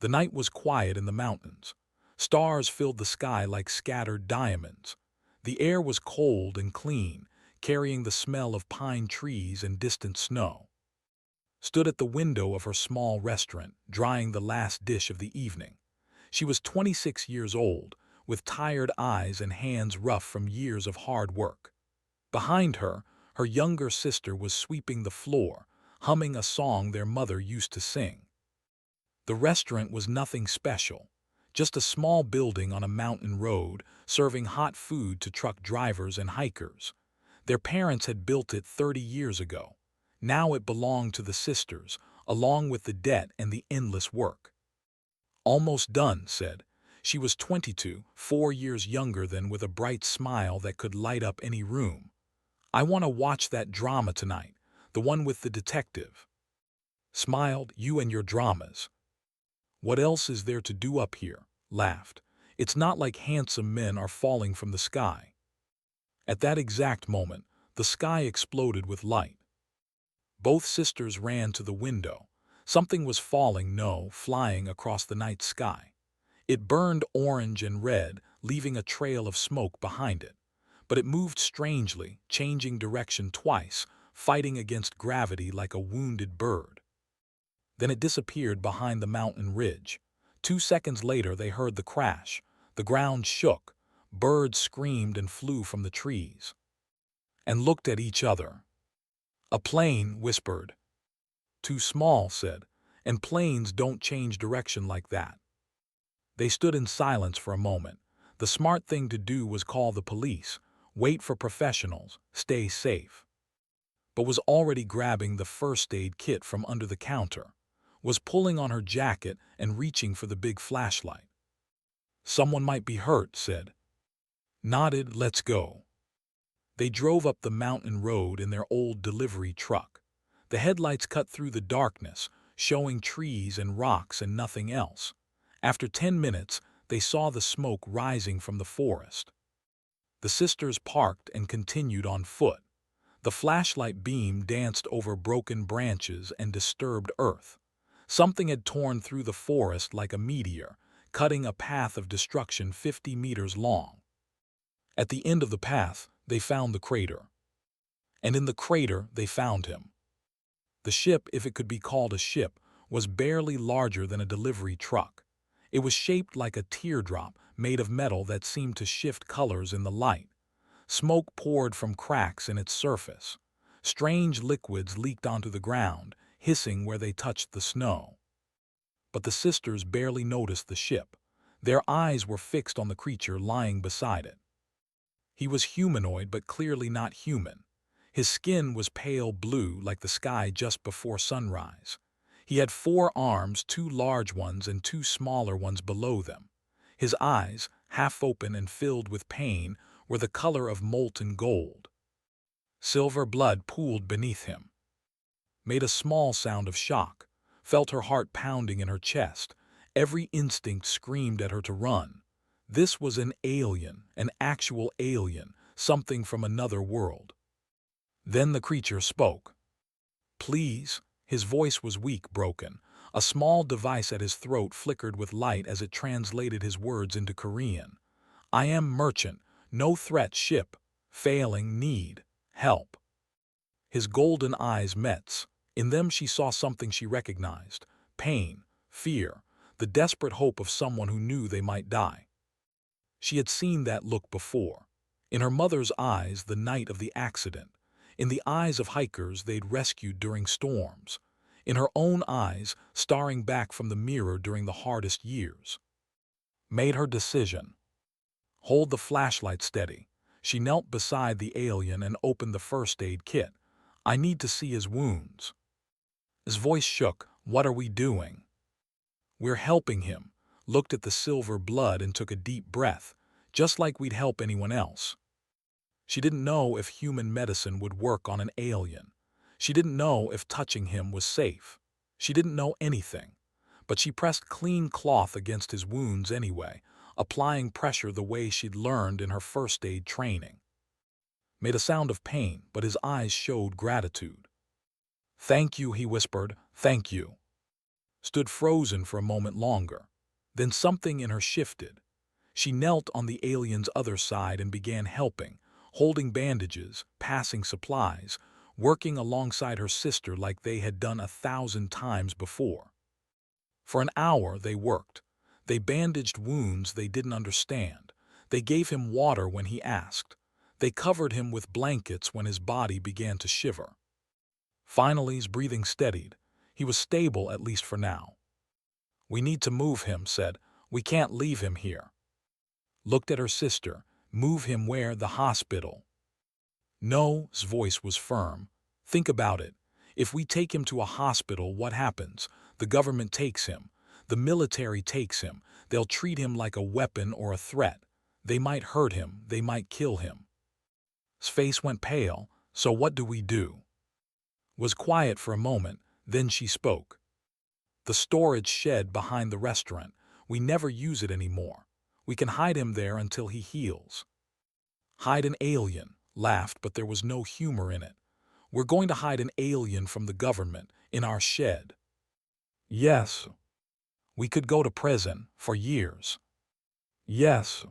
The night was quiet in the mountains. Stars filled the sky like scattered diamonds. The air was cold and clean, carrying the smell of pine trees and distant snow. Stood at the window of her small restaurant, drying the last dish of the evening. She was 26 years old, with tired eyes and hands rough from years of hard work. Behind her, her younger sister was sweeping the floor, humming a song their mother used to sing. The restaurant was nothing special, just a small building on a mountain road, serving hot food to truck drivers and hikers. Their parents had built it 30 years ago. Now it belonged to the sisters, along with the debt and the endless work. Almost done, said. She was 22, 4 years younger than, with a bright smile that could light up any room. I want to watch that drama tonight, the one with the detective. Smiled, you and your dramas. What else is there to do up here? Laughed. It's not like handsome men are falling from the sky. At that exact moment, the sky exploded with light. Both sisters ran to the window. Something was flying across the night sky. It burned orange and red, leaving a trail of smoke behind it. But it moved strangely, changing direction twice, fighting against gravity like a wounded bird. Then it disappeared behind the mountain ridge. 2 seconds later they heard the crash. The ground shook. Birds screamed and flew from the trees. And looked at each other. A plane, whispered. Too small, said. And planes don't change direction like that. They stood in silence for a moment. The smart thing to do was call the police, wait for professionals, stay safe. But was already grabbing the first aid kit from under the counter, was pulling on her jacket and reaching for the big flashlight. Someone might be hurt, said. Nodded, let's go. They drove up the mountain road in their old delivery truck. The headlights cut through the darkness, showing trees and rocks and nothing else. After 10 minutes, they saw the smoke rising from the forest. The sisters parked and continued on foot. The flashlight beam danced over broken branches and disturbed earth. Something had torn through the forest like a meteor, cutting a path of destruction 50 meters long. At the end of the path, they found the crater. And in the crater, they found him. The ship, if it could be called a ship, was barely larger than a delivery truck. It was shaped like a teardrop made of metal that seemed to shift colors in the light. Smoke poured from cracks in its surface. Strange liquids leaked onto the ground, hissing where they touched the snow. But the sisters barely noticed the ship. Their eyes were fixed on the creature lying beside it. He was humanoid but clearly not human. His skin was pale blue like the sky just before sunrise. He had 4 arms, 2 large ones and 2 smaller ones below them. His eyes, half open and filled with pain, were the color of molten gold. Silver blood pooled beneath him. Made a small sound of shock. Felt her heart pounding in her chest. Every instinct screamed at her to run. This was an alien, an actual alien, something from another world. Then the creature spoke. Please. His voice was weak, broken. A small device at his throat flickered with light as it translated his words into Korean. I am merchant, no threat ship, failing need, help. His golden eyes met. In them she saw something she recognized. Pain, fear, the desperate hope of someone who knew they might die. She had seen that look before. In her mother's eyes the night of the accident. In the eyes of hikers they'd rescued during storms. In her own eyes, staring back from the mirror during the hardest years. Made her decision. Hold the flashlight steady. She knelt beside the alien and opened the first aid kit. I need to see his wounds. His voice shook. What are we doing? We're helping him. Looked at the silver blood and took a deep breath, just like we'd help anyone else. She didn't know if human medicine would work on an alien. She didn't know if touching him was safe. She didn't know anything. But she pressed clean cloth against his wounds anyway, applying pressure the way she'd learned in her first aid training. Made a sound of pain, but his eyes showed gratitude. Thank you, he whispered. Thank you. stood frozen for a moment longer. Then something in her shifted. She knelt on the alien's other side and began helping, holding bandages, passing supplies, working alongside her sister like they had done 1,000 times before. For an hour they worked. They bandaged wounds they didn't understand. They gave him water when he asked. They covered him with blankets when his body began to shiver. Finally, his breathing steadied. He was stable, at least for now. "We need to move him," said. "We can't leave him here." Looked at her sister. "Move him where? The hospital?" No, his voice was firm. "Think about it. If we take him to a hospital, what happens? The government takes him. The military takes him. They'll treat him like a weapon or a threat. They might hurt him. They might kill him." His face went pale. "So what do we do?" Was quiet for a moment. Then she spoke. "The storage shed behind the restaurant. We never use it anymore. We can hide him there until he heals." Hide an alien, laughed, but there was no humor in it. "We're going to hide an alien from the government, in our shed." "Yes." "We could go to prison, for years." "Yes."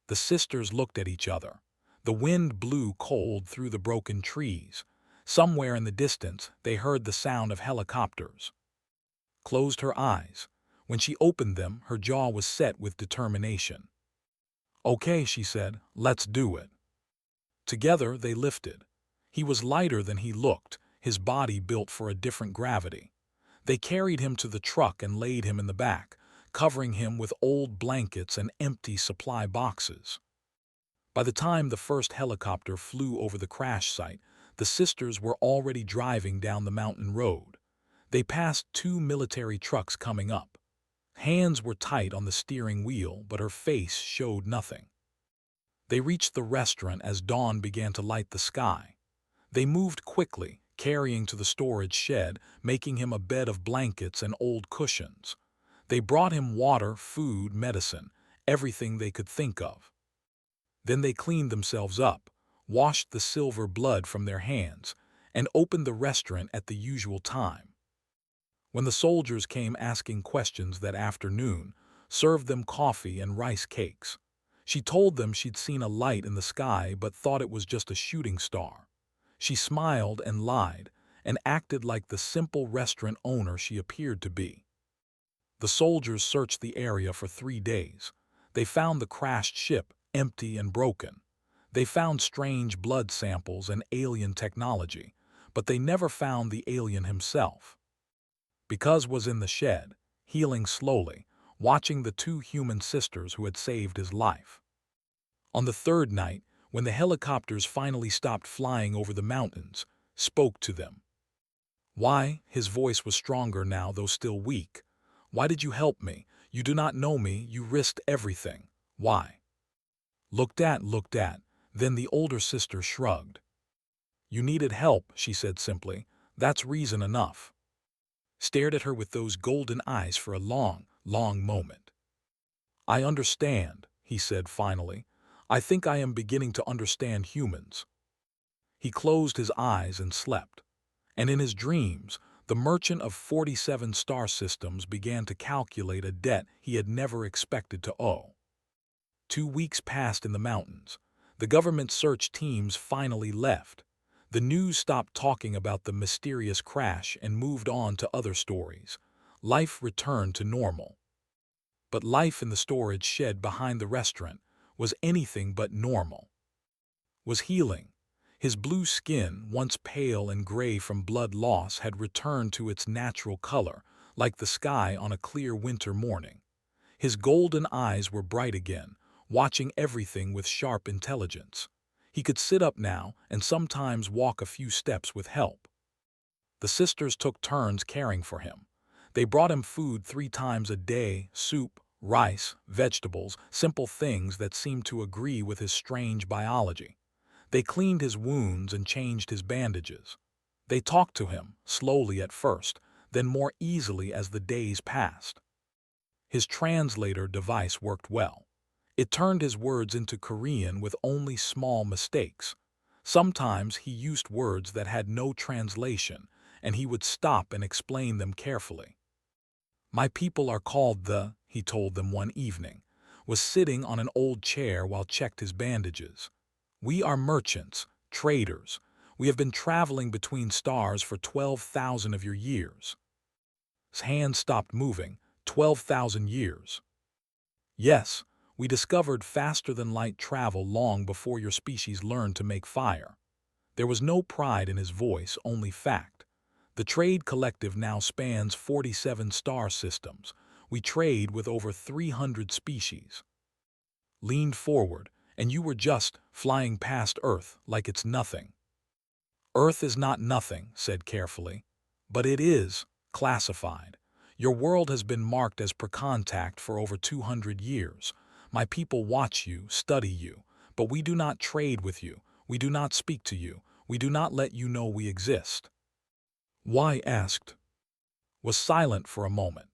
The sisters looked at each other. The wind blew cold through the broken trees. Somewhere in the distance, they heard the sound of helicopters. Closed her eyes. When she opened them, her jaw was set with determination. "Okay," she said, "let's do it." Together they lifted. He was lighter than he looked, his body built for a different gravity. They carried him to the truck and laid him in the back, covering him with old blankets and empty supply boxes. By the time the first helicopter flew over the crash site, the sisters were already driving down the mountain road. They passed 2 military trucks coming up. Hands were tight on the steering wheel, but her face showed nothing. They reached the restaurant as dawn began to light the sky. They moved quickly, carrying to the storage shed, making him a bed of blankets and old cushions. They brought him water, food, medicine, everything they could think of. Then they cleaned themselves up, washed the silver blood from their hands, and opened the restaurant at the usual time. When the soldiers came asking questions that afternoon, served them coffee and rice cakes. She told them she'd seen a light in the sky but thought it was just a shooting star. She smiled and lied, and acted like the simple restaurant owner she appeared to be. The soldiers searched the area for 3 days. They found the crashed ship, empty and broken. They found strange blood samples and alien technology, but they never found the alien himself. Because was in the shed, healing slowly, watching the 2 human sisters who had saved his life. On the 3rd night, when the helicopters finally stopped flying over the mountains, spoke to them. "Why?" His voice was stronger now, though still weak. "Why did you help me? You do not know me, you risked everything. Why?" Looked at. Then the older sister shrugged. "You needed help," she said simply. "That's reason enough." Stared at her with those golden eyes for a long, long moment. "I understand," he said finally. "I think I am beginning to understand humans." He closed his eyes and slept. And in his dreams, the merchant of 47 star systems began to calculate a debt he had never expected to owe. 2 weeks passed in the mountains. The government search teams finally left. The news stopped talking about the mysterious crash and moved on to other stories. Life returned to normal. But life in the storage shed behind the restaurant was anything but normal. Was healing. His blue skin, once pale and gray from blood loss, had returned to its natural color, like the sky on a clear winter morning. His golden eyes were bright again, watching everything with sharp intelligence. He could sit up now and sometimes walk a few steps with help. The sisters took turns caring for him. They brought him food 3 times a day, soup, rice, vegetables, simple things that seemed to agree with his strange biology. They cleaned his wounds and changed his bandages. They talked to him, slowly at first, then more easily as the days passed. His translator device worked well. It turned his words into Korean with only small mistakes. Sometimes he used words that had no translation, and he would stop and explain them carefully. My people are called the, he told them one evening, was sitting on an old chair while checked his bandages. We are merchants, traders. We have been traveling between stars for 12,000 of your years. His hand stopped moving. 12,000 years. Yes, we discovered faster-than-light travel long before your species learned to make fire. There was no pride in his voice, only fact. The trade collective now spans 47 star systems. We trade with over 300 species. Leaned forward, and you were just flying past Earth like it's nothing. Earth is not nothing, said carefully, but it is classified. Your world has been marked as per contact for over 200 years. My people watch you, study you, but we do not trade with you. We do not speak to you. We do not let you know we exist. Y asked. Was silent for a moment.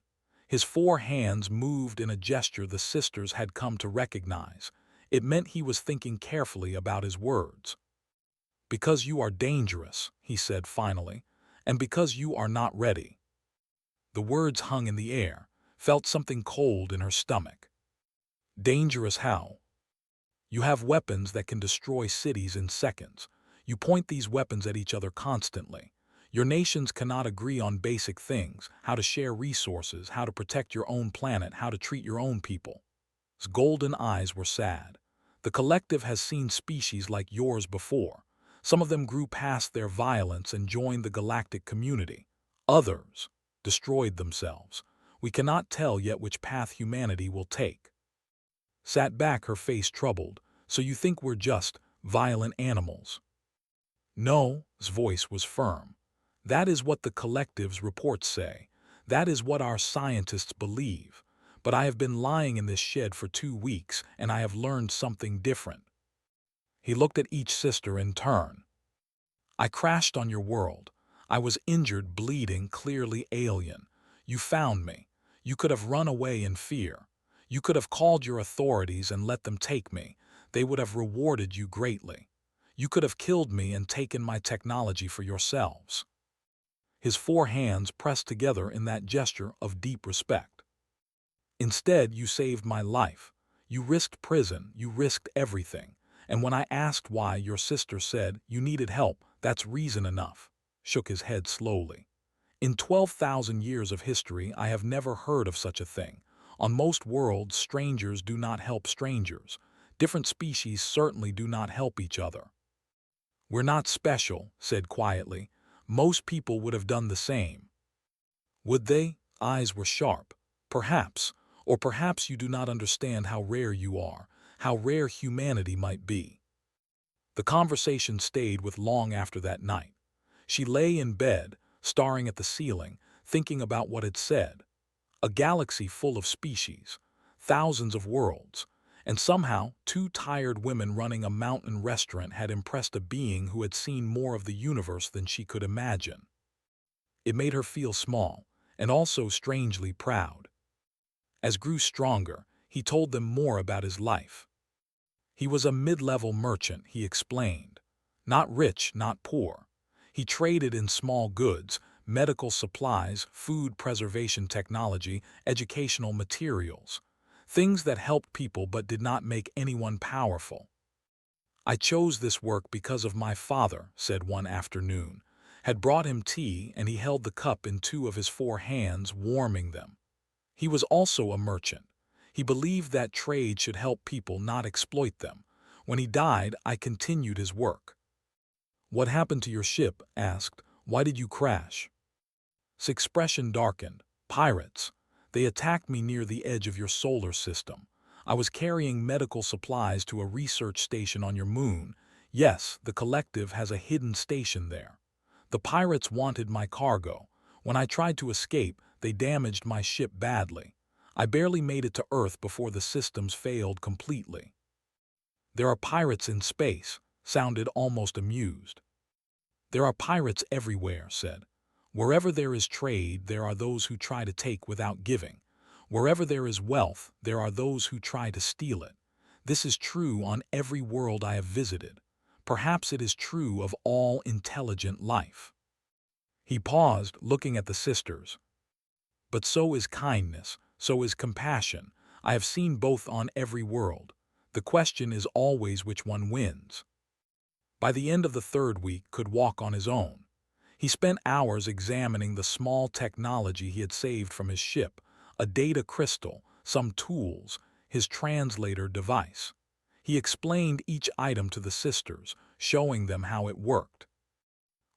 His four hands moved in a gesture the sisters had come to recognize. It meant he was thinking carefully about his words. Because you are dangerous, he said finally, and because you are not ready. The words hung in the air, felt something cold in her stomach. Dangerous how? You have weapons that can destroy cities in seconds. You point these weapons at each other constantly. Your nations cannot agree on basic things, how to share resources, how to protect your own planet, how to treat your own people. His golden eyes were sad. The collective has seen species like yours before. Some of them grew past their violence and joined the galactic community. Others destroyed themselves. We cannot tell yet which path humanity will take. Sat back, her face troubled. So you think we're just violent animals? No, his voice was firm. That is what the collective's reports say. That is what our scientists believe. But I have been lying in this shed for 2 weeks, and I have learned something different. He looked at each sister in turn. I crashed on your world. I was injured, bleeding, clearly alien. You found me. You could have run away in fear. You could have called your authorities and let them take me. They would have rewarded you greatly. You could have killed me and taken my technology for yourselves. His four hands pressed together in that gesture of deep respect. Instead, you saved my life. You risked prison. You risked everything. And when I asked why, your sister said, you needed help. That's reason enough. Shook his head slowly. In 12,000 years of history, I have never heard of such a thing. On most worlds, strangers do not help strangers. Different species certainly do not help each other. We're not special, said quietly. Most people would have done the same. Would they? Eyes were sharp. Perhaps. Or perhaps you do not understand how rare you are, how rare humanity might be. The conversation stayed with long after that night. She lay in bed, staring at the ceiling, thinking about what it said. A galaxy full of species, thousands of worlds, and somehow 2 tired women running a mountain restaurant had impressed a being who had seen more of the universe than she could imagine. It made her feel small, and also strangely proud. As grew stronger, he told them more about his life. He was a mid-level merchant, he explained. Not rich, not poor. He traded in small goods, medical supplies, food preservation technology, educational materials. Things that helped people but did not make anyone powerful. I chose this work because of my father, said one afternoon. Had brought him tea and he held the cup in 2 of his 4 hands, warming them. He was also a merchant. He believed that trade should help people, not exploit them. When he died, I continued his work. What happened to your ship? Asked. Why did you crash? His expression darkened. Pirates. They attacked me near the edge of your solar system. I was carrying medical supplies to a research station on your moon. Yes, the collective has a hidden station there. The pirates wanted my cargo. When I tried to escape, they damaged my ship badly. I barely made it to Earth before the systems failed completely. There are pirates in space, sounded almost amused. There are pirates everywhere, said. Wherever there is trade, there are those who try to take without giving. Wherever there is wealth, there are those who try to steal it. This is true on every world I have visited. Perhaps it is true of all intelligent life. He paused, looking at the sisters. But so is kindness, so is compassion. I have seen both on every world. The question is always which one wins. By the end of the third week, could walk on his own. He spent hours examining the small technology he had saved from his ship, a data crystal, some tools, his translator device. He explained each item to the sisters, showing them how it worked.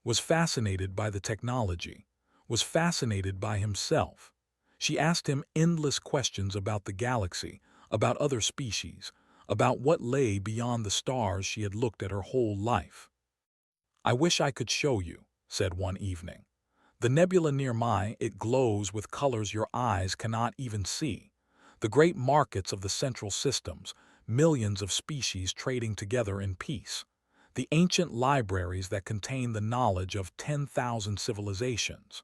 Was fascinated by the technology, was fascinated by himself. She asked him endless questions about the galaxy, about other species, about what lay beyond the stars she had looked at her whole life. "I wish I could show you," said one evening. "The nebula near it glows with colors your eyes cannot even see. The great markets of the central systems, millions of species trading together in peace. The ancient libraries that contain the knowledge of 10,000 civilizations."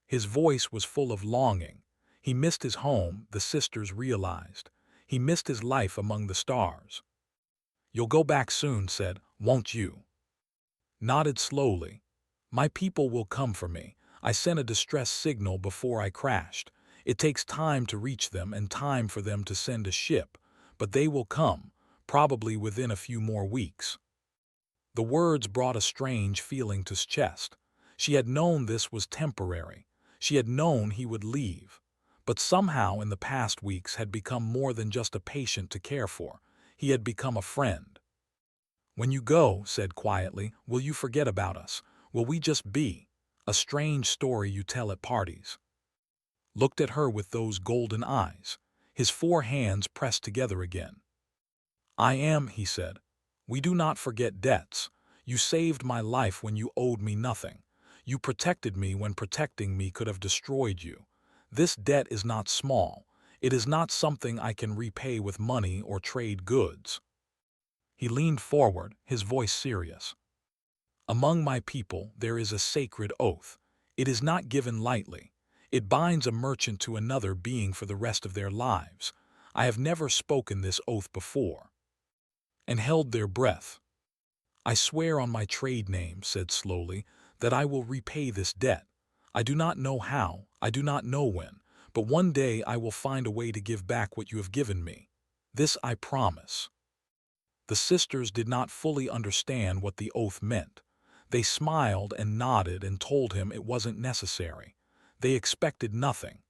His voice was full of longing. He missed his home, the sisters realized. He missed his life among the stars. "You'll go back soon," said, "won't you?" Nodded slowly. "My people will come for me. I sent a distress signal before I crashed. It takes time to reach them and time for them to send a ship, but they will come, probably within a few more weeks." The words brought a strange feeling to his chest. She had known this was temporary. She had known he would leave. But somehow in the past weeks had become more than just a patient to care for. He had become a friend. "When you go," said quietly, "will you forget about us? Will we just be a strange story you tell at parties?" Looked at her with those golden eyes. His four hands pressed together again. "I am," he said. "We do not forget debts. You saved my life when you owed me nothing. You protected me when protecting me could have destroyed you. This debt is not small. It is not something I can repay with money or trade goods." He leaned forward, his voice serious. "Among my people there is a sacred oath. It is not given lightly. It binds a merchant to another being for the rest of their lives. I have never spoken this oath before." And held their breath. "I swear on my trade name," said slowly, "that I will repay this debt. I do not know how, I do not know when, but one day I will find a way to give back what you have given me. This I promise." The sisters did not fully understand what the oath meant. They smiled and nodded and told him it wasn't necessary. They expected nothing.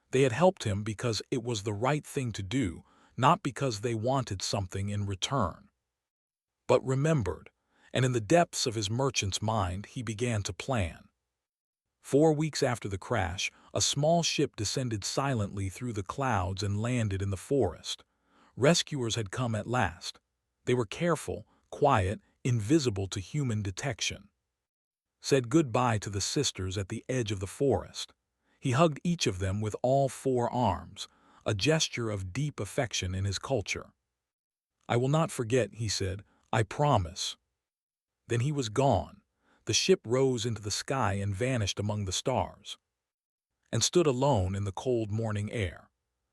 They had helped him because it was the right thing to do, not because they wanted something in return. But remembered, and in the depths of his merchant's mind he began to plan. 4 weeks after the crash, a small ship descended silently through the clouds and landed in the forest. Rescuers had come at last. They were careful, quiet, invisible to human detection. Said goodbye to the sisters at the edge of the forest. He hugged each of them with all four arms, a gesture of deep affection in his culture. "I will not forget," he said, "I promise." Then he was gone. The ship rose into the sky and vanished among the stars, and stood alone in the cold morning air.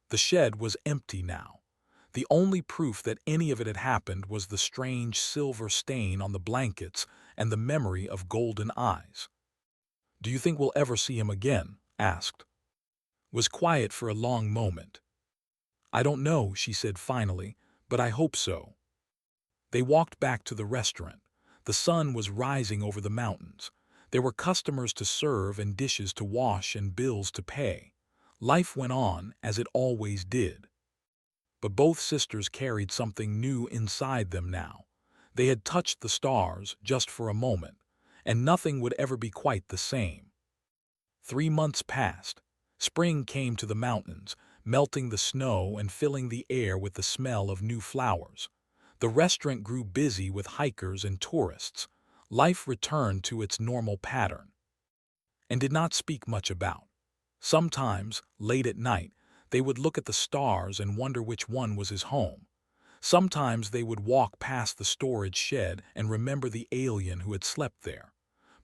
The shed was empty now. The only proof that any of it had happened was the strange silver stain on the blankets and the memory of golden eyes. "Do you think we'll ever see him again?" asked. Was quiet for a long moment. "I don't know," she said finally, "but I hope so." They walked back to the restaurant. The sun was rising over the mountains. There were customers to serve and dishes to wash and bills to pay. Life went on as it always did. But both sisters carried something new inside them now. They had touched the stars just for a moment, and nothing would ever be quite the same. 3 months passed. Spring came to the mountains, melting the snow and filling the air with the smell of new flowers. The restaurant grew busy with hikers and tourists. Life returned to its normal pattern, and did not speak much about. Sometimes, late at night, they would look at the stars and wonder which one was his home. Sometimes they would walk past the storage shed and remember the alien who had slept there.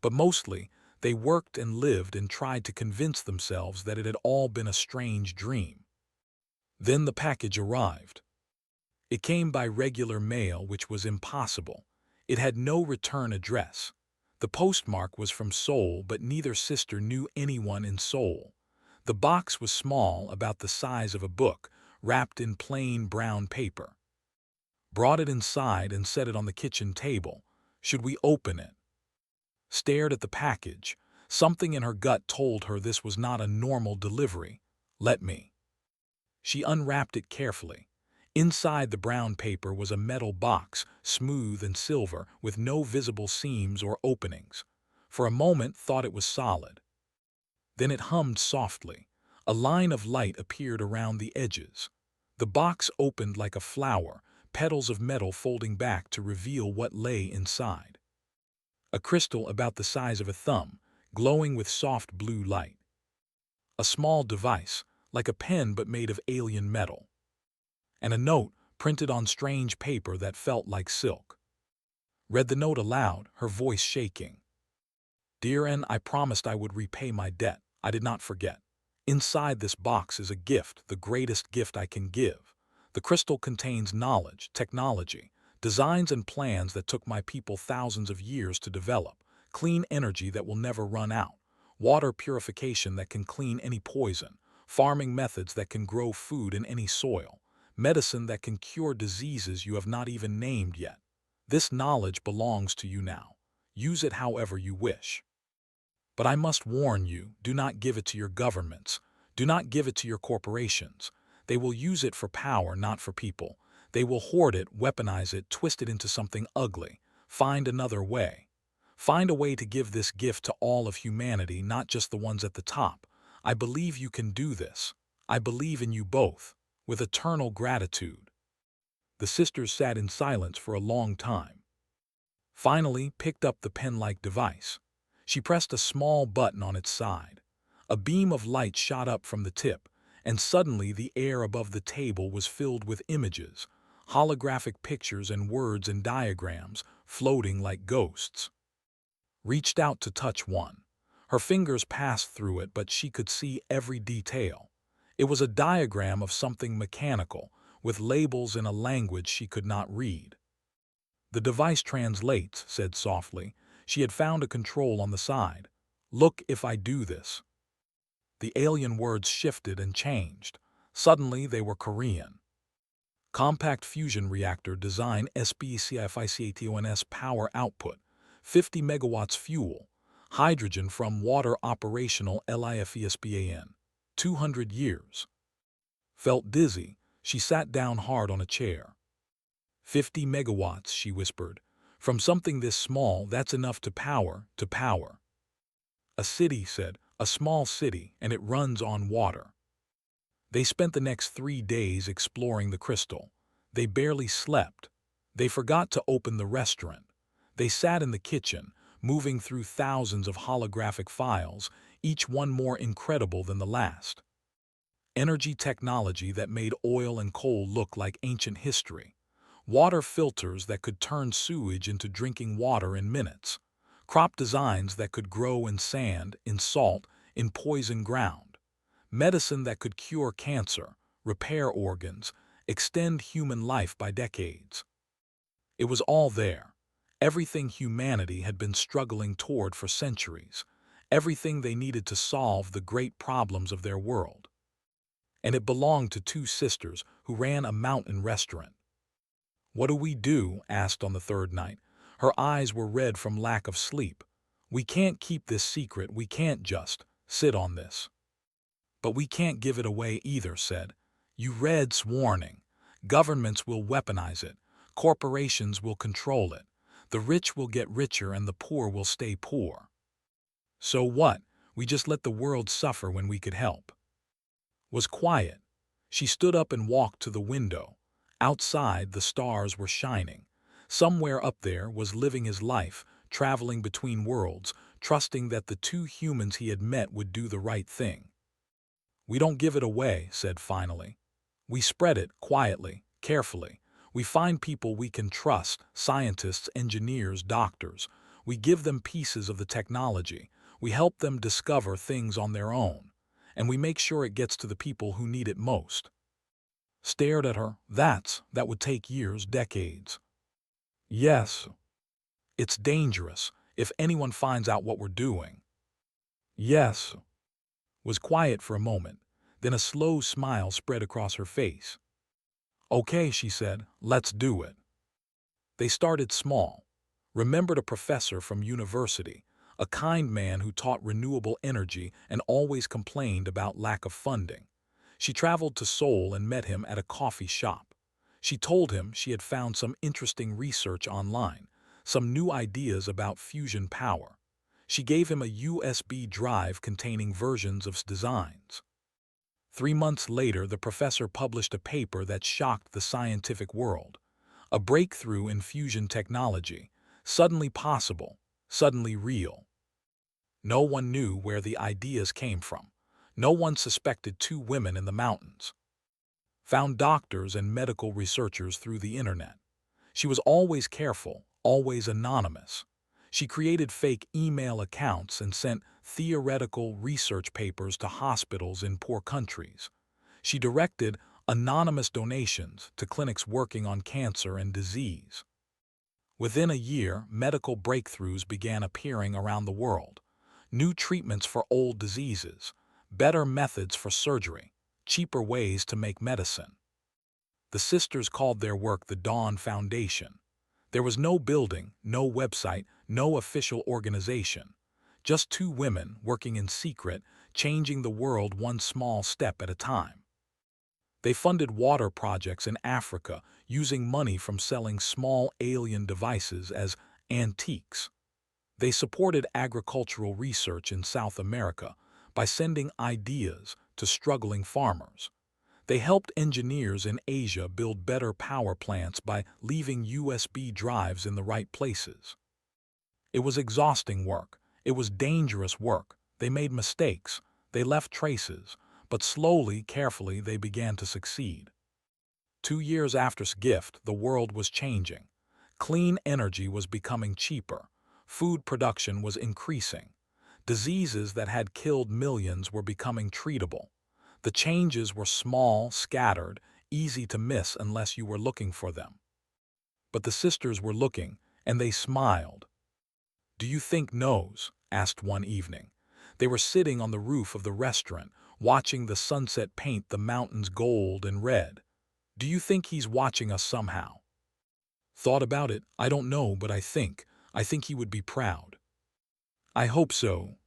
But mostly, they worked and lived and tried to convince themselves that it had all been a strange dream. Then the package arrived. It came by regular mail, which was impossible. It had no return address. The postmark was from Seoul, but neither sister knew anyone in Seoul. The box was small, about the size of a book, wrapped in plain brown paper. Brought it inside and set it on the kitchen table. Should we open it? Stared at the package. Something in her gut told her this was not a normal delivery. Let me. She unwrapped it carefully. Inside the brown paper was a metal box, smooth and silver, with no visible seams or openings. For a moment thought it was solid. Then it hummed softly. A line of light appeared around the edges. The box opened like a flower, petals of metal folding back to reveal what lay inside. A crystal about the size of a thumb, glowing with soft blue light. A small device, like a pen but made of alien metal. And a note printed on strange paper that felt like silk. Read the note aloud, her voice shaking. Dear N, I promised I would repay my debt. I did not forget. Inside this box is a gift, the greatest gift I can give. The crystal contains knowledge, technology, designs and plans that took my people thousands of years to develop, clean energy that will never run out, water purification that can clean any poison, farming methods that can grow food in any soil, medicine that can cure diseases you have not even named yet. This knowledge belongs to you now. Use it however you wish. But I must warn you, do not give it to your governments. Do not give it to your corporations. They will use it for power, not for people. They will hoard it, weaponize it, twist it into something ugly. Find another way. Find a way to give this gift to all of humanity, not just the ones at the top. I believe you can do this. I believe in you both. With eternal gratitude. The sisters sat in silence for a long time. Finally, picked up the pen-like device. She pressed a small button on its side. A beam of light shot up from the tip, and suddenly the air above the table was filled with images, holographic pictures and words and diagrams floating like ghosts. Reached out to touch one. Her fingers passed through it, but she could see every detail. It was a diagram of something mechanical, with labels in a language she could not read. The device translates, said softly. She had found a control on the side. Look if I do this. The alien words shifted and changed. Suddenly they were Korean. Compact fusion reactor design SBCFICATONS power output, 50 megawatts fuel, hydrogen from water operational LIFESBAN, 200 years. Felt dizzy, she sat down hard on a chair. 50 megawatts, she whispered. From something this small, that's enough to power, A city, said, a small city, and it runs on water. They spent the next 3 days exploring the crystal. They barely slept. They forgot to open the restaurant. They sat in the kitchen, moving through thousands of holographic files, each one more incredible than the last. Energy technology that made oil and coal look like ancient history. Water filters that could turn sewage into drinking water in minutes. Crop designs that could grow in sand, in salt, in poison ground. Medicine that could cure cancer, repair organs, extend human life by decades. It was all there. Everything humanity had been struggling toward for centuries. Everything they needed to solve the great problems of their world. And it belonged to 2 sisters who ran a mountain restaurant. What do we do? Asked on the 3rd night. Her eyes were red from lack of sleep. We can't keep this secret. We can't just sit on this. But we can't give it away either, said. You read's warning. Governments will weaponize it. Corporations will control it. The rich will get richer and the poor will stay poor. So what? We just let the world suffer when we could help. Was quiet. She stood up and walked to the window. Outside, the stars were shining. Somewhere up there was living his life, traveling between worlds, trusting that the 2 humans he had met would do the right thing. We don't give it away, said finally. We spread it quietly, carefully. We find people we can trust, scientists, engineers, doctors. We give them pieces of the technology. We help them discover things on their own. And we make sure it gets to the people who need it most. Stared at her. That would take years, decades. Yes. It's dangerous if anyone finds out what we're doing. Yes. was quiet for a moment, then a slow smile spread across her face. "Okay," she said, "let's do it." They started small. Remembered a professor from university, a kind man who taught renewable energy and always complained about lack of funding. She traveled to Seoul and met him at a coffee shop. She told him she had found some interesting research online, some new ideas about fusion power. She gave him a USB drive containing versions of designs. 3 months later, the professor published a paper that shocked the scientific world. A breakthrough in fusion technology, suddenly possible, suddenly real. No one knew where the ideas came from. No one suspected two women in the mountains. Found doctors and medical researchers through the internet. She was always careful, always anonymous. She created fake email accounts and sent theoretical research papers to hospitals in poor countries. She directed anonymous donations to clinics working on cancer and disease. Within a year, medical breakthroughs began appearing around the world. New treatments for old diseases, better methods for surgery, cheaper ways to make medicine. The sisters called their work the Dawn Foundation. There was no building, no website, no official organization. Just two women working in secret, changing the world one small step at a time. They funded water projects in Africa using money from selling small alien devices as antiques. They supported agricultural research in South America by sending ideas to struggling farmers. They helped engineers in Asia build better power plants by leaving USB drives in the right places. It was exhausting work. It was dangerous work. They made mistakes. They left traces. But slowly, carefully, they began to succeed. 2 years after gift, the world was changing. Clean energy was becoming cheaper. Food production was increasing. Diseases that had killed millions were becoming treatable. The changes were small, scattered, easy to miss unless you were looking for them. But the sisters were looking, and they smiled. "Do you think knows?" asked one evening. They were sitting on the roof of the restaurant, watching the sunset paint the mountains gold and red. "Do you think he's watching us somehow?" "Thought about it, I don't know, but I think he would be proud." "I hope so."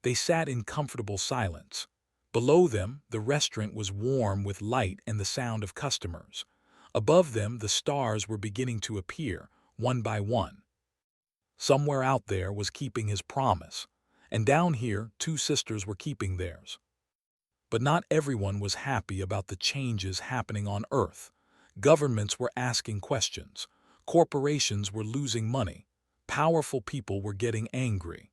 They sat in comfortable silence. Below them, the restaurant was warm with light and the sound of customers. Above them, the stars were beginning to appear, one by one. Somewhere out there was keeping his promise, and down here, two sisters were keeping theirs. But not everyone was happy about the changes happening on Earth. Governments were asking questions. Corporations were losing money. Powerful people were getting angry.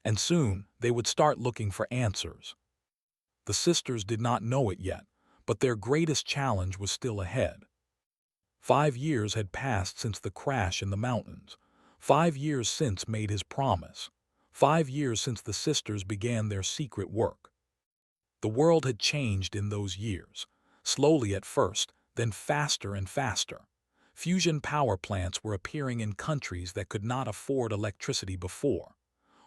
And soon, they would start looking for answers. The sisters did not know it yet, but their greatest challenge was still ahead. 5 years had passed since the crash in the mountains. 5 years since made his promise. 5 years since the sisters began their secret work. The world had changed in those years, slowly at first, then faster and faster. Fusion power plants were appearing in countries that could not afford electricity before.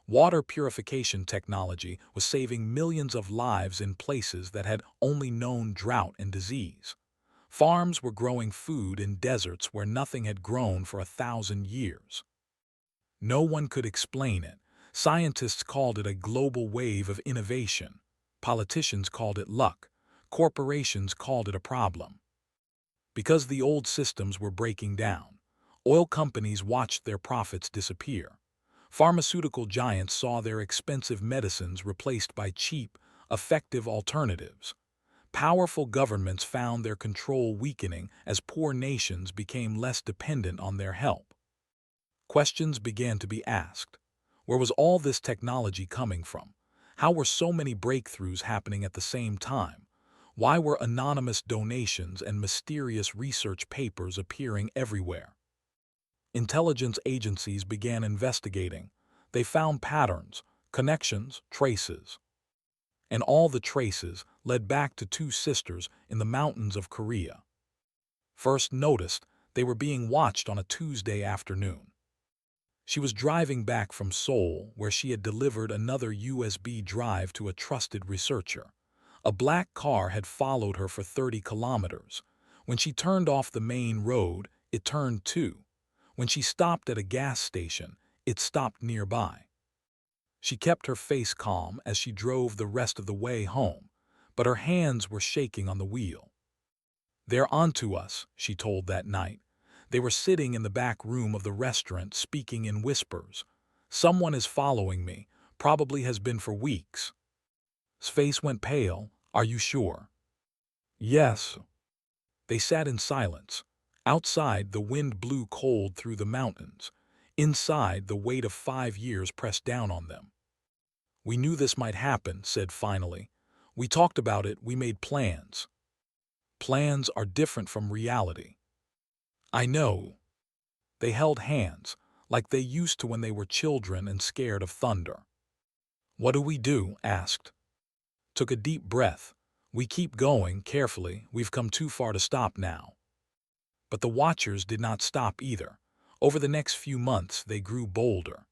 Water purification technology was saving millions of lives in places that had only known drought and disease. Farms were growing food in deserts where nothing had grown for 1,000 years. No one could explain it. Scientists called it a global wave of innovation. Politicians called it luck. Corporations called it a problem. Because the old systems were breaking down, oil companies watched their profits disappear. Pharmaceutical giants saw their expensive medicines replaced by cheap, effective alternatives. Powerful governments found their control weakening as poor nations became less dependent on their help. Questions began to be asked. Where was all this technology coming from? How were so many breakthroughs happening at the same time? Why were anonymous donations and mysterious research papers appearing everywhere? Intelligence agencies began investigating. They found patterns, connections, traces. And all the traces led back to two sisters in the mountains of Korea. First noticed, they were being watched on a Tuesday afternoon. She was driving back from Seoul, where she had delivered another USB drive to a trusted researcher. A black car had followed her for 30 kilometers. When she turned off the main road, it turned too. When she stopped at a gas station, it stopped nearby. She kept her face calm as she drove the rest of the way home, but her hands were shaking on the wheel. "They're onto us," she told that night. They were sitting in the back room of the restaurant speaking in whispers. "Someone is following me, probably has been for weeks." His face went pale. "Are you sure?" "Yes." They sat in silence. Outside, the wind blew cold through the mountains. Inside, the weight of 5 years pressed down on them. "We knew this might happen," said finally. "We talked about it, we made plans." "Plans are different from reality." "I know." They held hands, like they used to when they were children and scared of thunder. "What do we do?" asked. Took a deep breath. "We keep going, carefully. We've come too far to stop now." But the watchers did not stop either. Over the next few months, they grew bolder.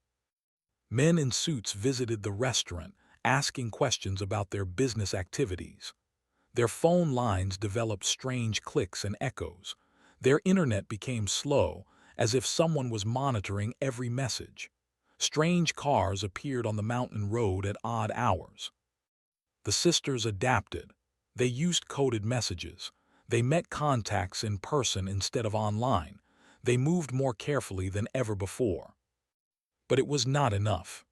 Men in suits visited the restaurant, asking questions about their business activities. Their phone lines developed strange clicks and echoes. Their internet became slow, as if someone was monitoring every message. Strange cars appeared on the mountain road at odd hours. The sisters adapted. They used coded messages. They met contacts in person instead of online. They moved more carefully than ever before. But it was not enough.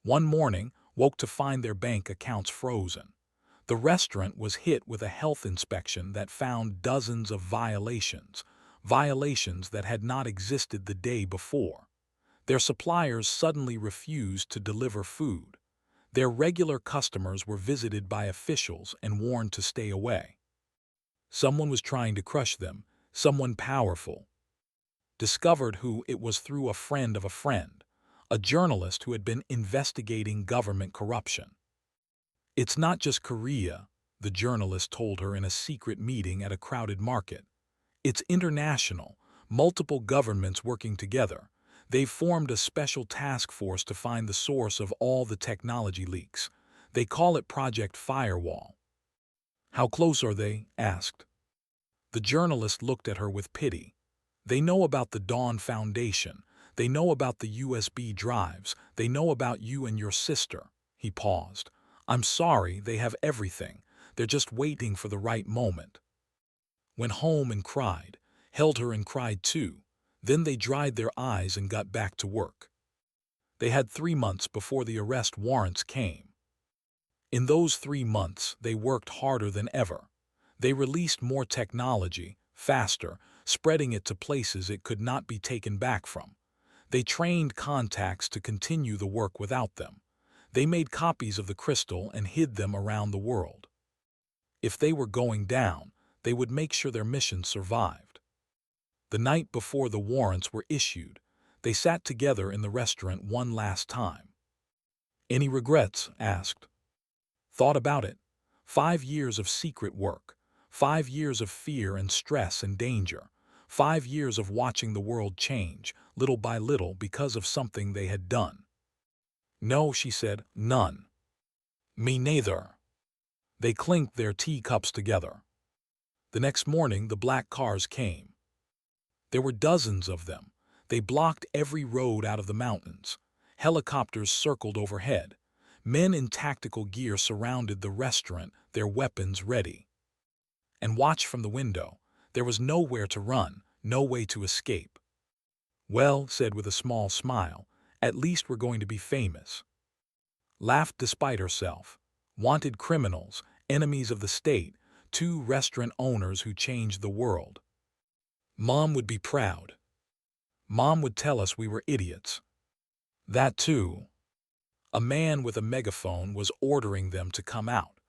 One morning, woke to find their bank accounts frozen. The restaurant was hit with a health inspection that found dozens of violations that had not existed the day before. Their suppliers suddenly refused to deliver food. Their regular customers were visited by officials and warned to stay away. Someone was trying to crush them, someone powerful. Discovered who it was through a friend of a friend, a journalist who had been investigating government corruption. "It's not just Korea," the journalist told her in a secret meeting at a crowded market. "It's international, multiple governments working together. They've formed a special task force to find the source of all the technology leaks. They call it Project Firewall." "How close are they?" asked. The journalist looked at her with pity. "They know about the Dawn Foundation. They know about the USB drives. They know about you and your sister." He paused. "I'm sorry, they have everything. They're just waiting for the right moment." Went home and cried, held her and cried too. Then they dried their eyes and got back to work. They had 3 months before the arrest warrants came. In those 3 months, they worked harder than ever. They released more technology, faster, spreading it to places it could not be taken back from. They trained contacts to continue the work without them. They made copies of the crystal and hid them around the world. If they were going down, they would make sure their mission survived. The night before the warrants were issued, they sat together in the restaurant one last time. "Any regrets?" asked. "Thought about it. 5 years of secret work. 5 years of fear and stress and danger. 5 years of watching the world change, little by little, because of something they had done." "No," she said, "none." "Me neither." They clinked their teacups together. The next morning, the black cars came. There were dozens of them. They blocked every road out of the mountains. Helicopters circled overhead. Men in tactical gear surrounded the restaurant, their weapons ready. And watched from the window. There was nowhere to run, no way to escape. "Well," said with a small smile, "at least we're going to be famous." Laughed despite herself. Wanted criminals, enemies of the state, 2 restaurant owners who changed the world. Mom would be proud. Mom would tell us we were idiots. That too. A man with a megaphone was ordering them to come out.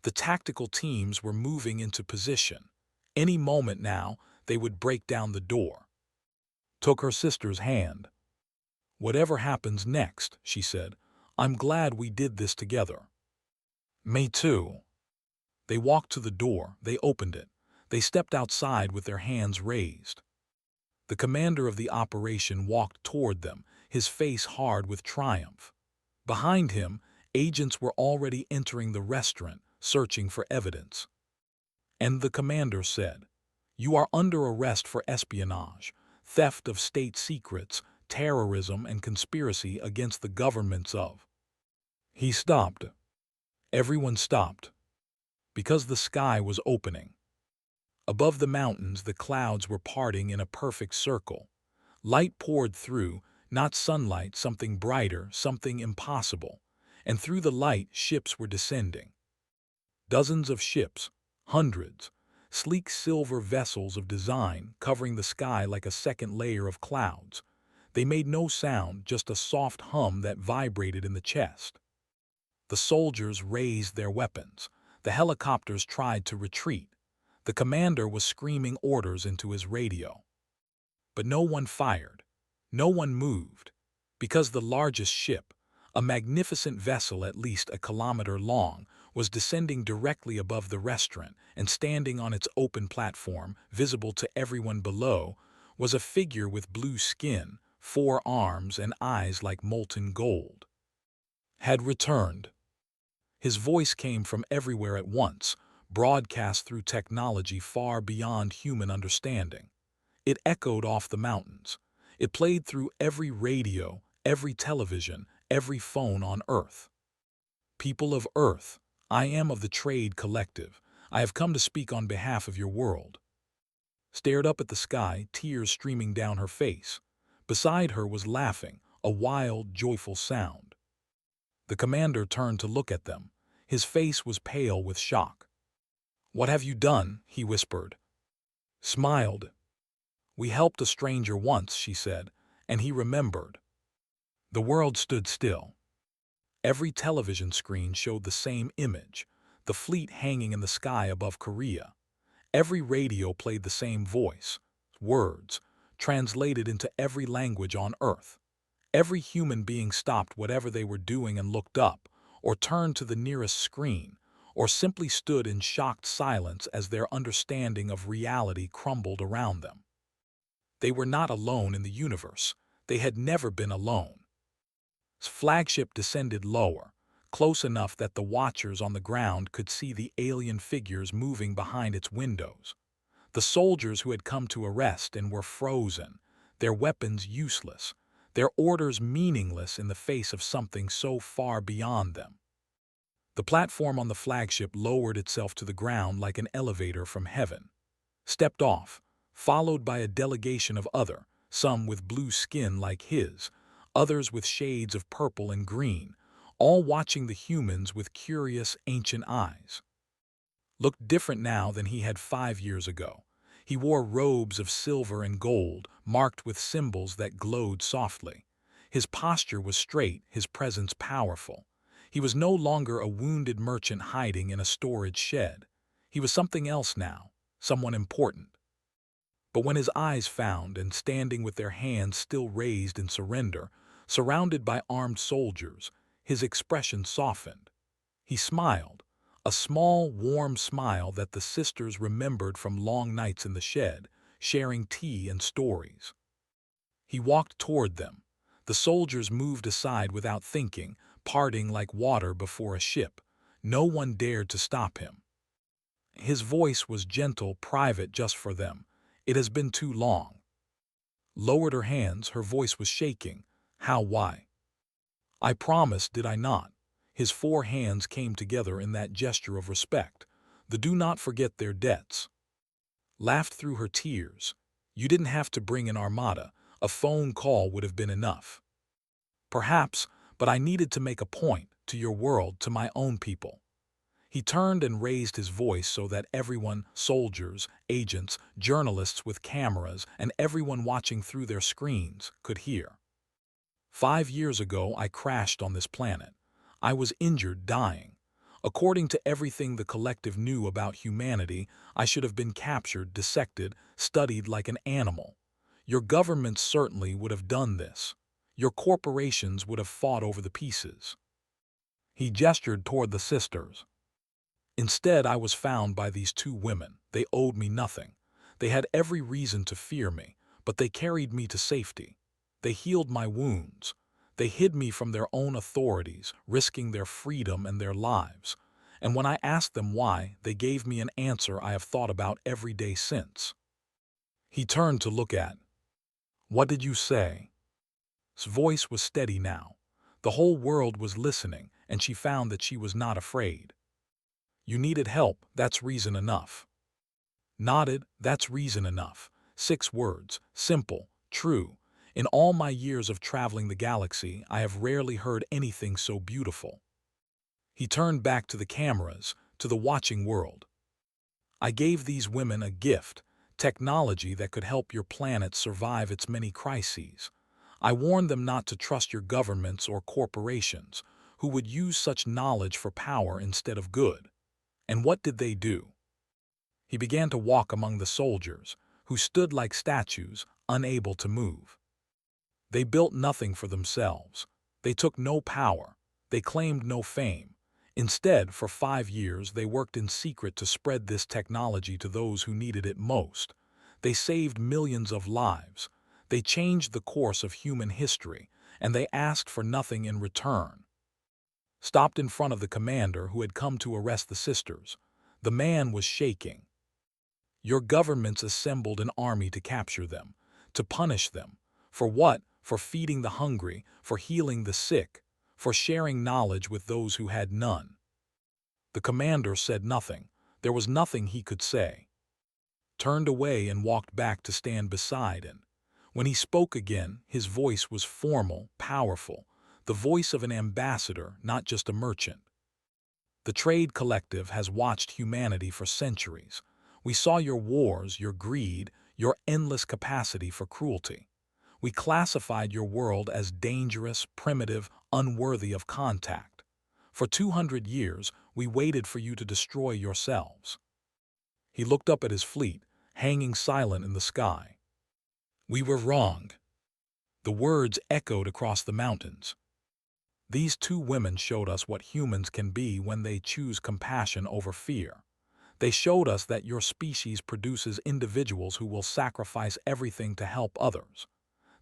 The tactical teams were moving into position. Any moment now, they would break down the door. Took her sister's hand. "Whatever happens next," she said, "I'm glad we did this together." "Me too." They walked to the door. They opened it. They stepped outside with their hands raised. The commander of the operation walked toward them, his face hard with triumph. Behind him, agents were already entering the restaurant, searching for evidence. And the commander said, "You are under arrest for espionage, theft of state secrets, terrorism, and conspiracy against the governments of." He stopped. Everyone stopped. Because the sky was opening. Above the mountains, the clouds were parting in a perfect circle. Light poured through, not sunlight, something brighter, something impossible. And through the light, ships were descending. Dozens of ships, hundreds, sleek silver vessels of design covering the sky like a second layer of clouds. They made no sound, just a soft hum that vibrated in the chest. The soldiers raised their weapons. The helicopters tried to retreat. The commander was screaming orders into his radio. But no one fired. No one moved. Because the largest ship, a magnificent vessel at least a kilometer long, was descending directly above the restaurant, and standing on its open platform, visible to everyone below, was a figure with blue skin, 4 arms, and eyes like molten gold. Had returned. His voice came from everywhere at once, broadcast through technology far beyond human understanding. It echoed off the mountains. It played through every radio, every television, every phone on Earth. "People of Earth, I am of the Trade Collective. I have come to speak on behalf of your world." Stared up at the sky, tears streaming down her face. Beside her was laughing, a wild, joyful sound. The commander turned to look at them. His face was pale with shock. "What have you done?" he whispered. Smiled. "We helped a stranger once," she said, and he remembered. The world stood still. Every television screen showed the same image, the fleet hanging in the sky above Korea. Every radio played the same voice, words, translated into every language on Earth. Every human being stopped whatever they were doing and looked up, or turned to the nearest screen, or simply stood in shocked silence as their understanding of reality crumbled around them. They were not alone in the universe. They had never been alone. Its flagship descended lower, close enough that the watchers on the ground could see the alien figures moving behind its windows. The soldiers who had come to arrest and were frozen, their weapons useless, their orders meaningless in the face of something so far beyond them. The platform on the flagship lowered itself to the ground like an elevator from heaven. Stepped off, followed by a delegation of some with blue skin like his, others with shades of purple and green, all watching the humans with curious, ancient eyes. Looked different now than he had 5 years ago. He wore robes of silver and gold, marked with symbols that glowed softly. His posture was straight, his presence powerful. He was no longer a wounded merchant hiding in a storage shed. He was something else now, someone important. But when his eyes found, and standing with their hands still raised in surrender, surrounded by armed soldiers, his expression softened. He smiled, a small, warm smile that the sisters remembered from long nights in the shed, sharing tea and stories. He walked toward them. The soldiers moved aside without thinking, parting like water before a ship. No one dared to stop him. His voice was gentle, private, just for them. "It has been too long." Lowered her hands, her voice was shaking. "How, why?" "I promised, did I not?" His 4 hands came together in that gesture of respect. The "do not forget their debts." Laughed through her tears. "You didn't have to bring an armada. A phone call would have been enough." "Perhaps, but I needed to make a point, to your world, to my own people." He turned and raised his voice so that everyone, soldiers, agents, journalists with cameras, and everyone watching through their screens, could hear. 5 years ago, I crashed on this planet. I was injured, dying. According to everything the collective knew about humanity, I should have been captured, dissected, studied like an animal. Your governments certainly would have done this. Your corporations would have fought over the pieces. He gestured toward the sisters. Instead, I was found by these 2 women. They owed me nothing. They had every reason to fear me, but they carried me to safety. They healed my wounds. They hid me from their own authorities, risking their freedom and their lives. And when I asked them why, they gave me an answer I have thought about every day since. He turned to look at. What did you say? His voice was steady now. The whole world was listening, and she found that she was not afraid. You needed help, that's reason enough. Nodded, that's reason enough. 6 words, simple, true. In all my years of traveling the galaxy, I have rarely heard anything so beautiful. He turned back to the cameras, to the watching world. I gave these women a gift, technology that could help your planet survive its many crises. I warned them not to trust your governments or corporations, who would use such knowledge for power instead of good. And what did they do? He began to walk among the soldiers, who stood like statues, unable to move. They built nothing for themselves. They took no power. They claimed no fame. Instead, for 5 years, they worked in secret to spread this technology to those who needed it most. They saved millions of lives. They changed the course of human history, and they asked for nothing in return. Stopped in front of the commander who had come to arrest the sisters. The man was shaking. Your governments assembled an army to capture them, to punish them. For what? For feeding the hungry, for healing the sick, for sharing knowledge with those who had none. The commander said nothing. There was nothing he could say. Turned away and walked back to stand beside and when he spoke again, his voice was formal, powerful, the voice of an ambassador, not just a merchant. The Trade Collective has watched humanity for centuries. We saw your wars, your greed, your endless capacity for cruelty. We classified your world as dangerous, primitive, unworthy of contact. For 200 years, we waited for you to destroy yourselves. He looked up at his fleet, hanging silent in the sky. We were wrong. The words echoed across the mountains. These 2 women showed us what humans can be when they choose compassion over fear. They showed us that your species produces individuals who will sacrifice everything to help others.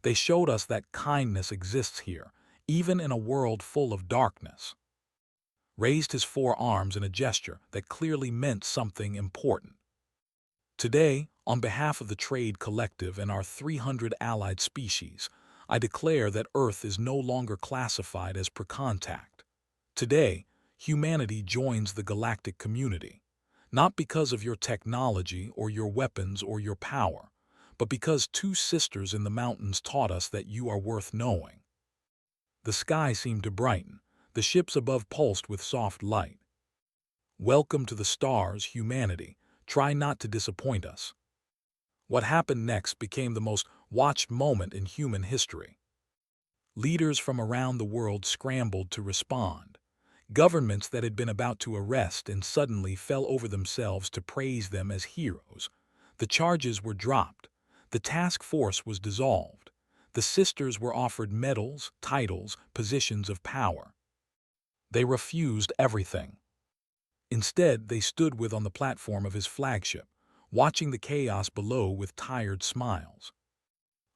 They showed us that kindness exists here, even in a world full of darkness. Raised his 4 arms in a gesture that clearly meant something important. Today, on behalf of the Trade Collective and our 300 allied species, I declare that Earth is no longer classified as per-contact. Today, humanity joins the galactic community, not because of your technology or your weapons or your power, but because 2 sisters in the mountains taught us that you are worth knowing. The sky seemed to brighten. The ships above pulsed with soft light. Welcome to the stars, humanity. Try not to disappoint us. What happened next became the most watched moment in human history. Leaders from around the world scrambled to respond. Governments that had been about to arrest and suddenly fell over themselves to praise them as heroes. The charges were dropped. The task force was dissolved. The sisters were offered medals, titles, positions of power. They refused everything. Instead, they stood on the platform of his flagship, watching the chaos below with tired smiles.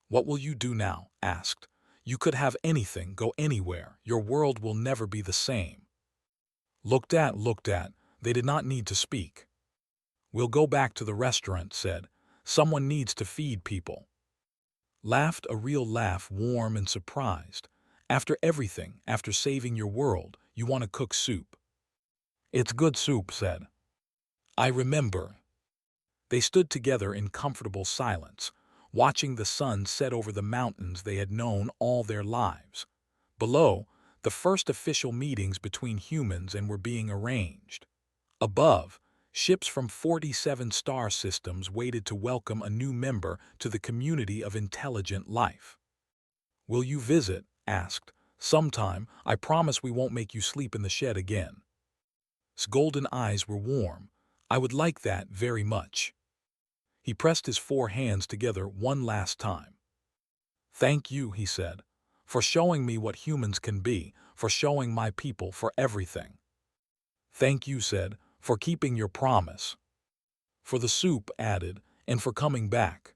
What will you do now? Asked. You could have anything, go anywhere. Your world will never be the same. Looked at, they did not need to speak. We'll go back to the restaurant, said. Someone needs to feed people. Laughed a real laugh, warm and surprised. After everything, after saving your world, you want to cook soup. It's good soup, said. I remember. They stood together in comfortable silence, watching the sun set over the mountains they had known all their lives. Below, the first official meetings between humans and were being arranged. Above, ships from 47 star systems waited to welcome a new member to the community of intelligent life. Will you visit? Asked. Sometime. I promise we won't make you sleep in the shed again. His golden eyes were warm. I would like that very much. He pressed his 4 hands together one last time. Thank you, he said, for showing me what humans can be, for showing my people, for everything. Thank you, said, for keeping your promise. For the soup, added, and for coming back.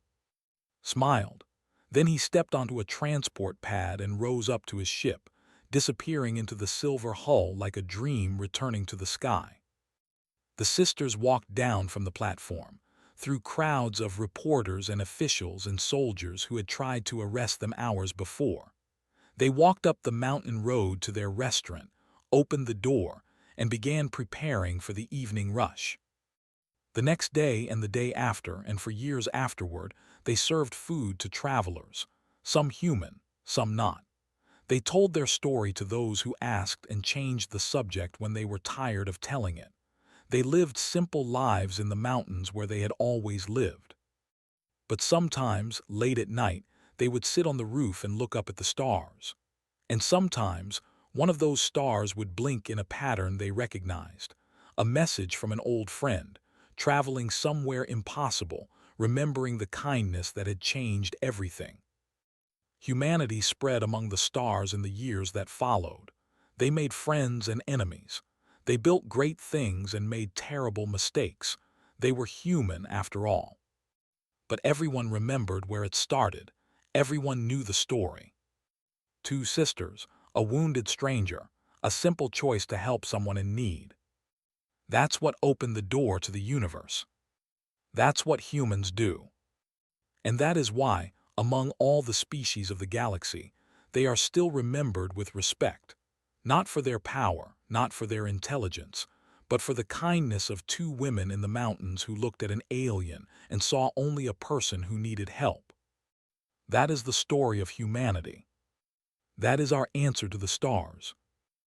Smiled. Then he stepped onto a transport pad and rose up to his ship, disappearing into the silver hull like a dream returning to the sky. The sisters walked down from the platform, through crowds of reporters and officials and soldiers who had tried to arrest them hours before. They walked up the mountain road to their restaurant, opened the door, and began preparing for the evening rush. The next day and the day after, and for years afterward, they served food to travelers, some human, some not. They told their story to those who asked and changed the subject when they were tired of telling it. They lived simple lives in the mountains where they had always lived. But sometimes, late at night, they would sit on the roof and look up at the stars. And sometimes, one of those stars would blink in a pattern they recognized, a message from an old friend, traveling somewhere impossible, remembering the kindness that had changed everything. Humanity spread among the stars in the years that followed. They made friends and enemies. They built great things and made terrible mistakes. They were human after all. But everyone remembered where it started. Everyone knew the story. Two sisters, a wounded stranger, a simple choice to help someone in need. That's what opened the door to the universe. That's what humans do. And that is why, among all the species of the galaxy, they are still remembered with respect, not for their power, not for their intelligence, but for the kindness of two women in the mountains who looked at an alien and saw only a person who needed help. That is the story of humanity. That is our answer to the stars.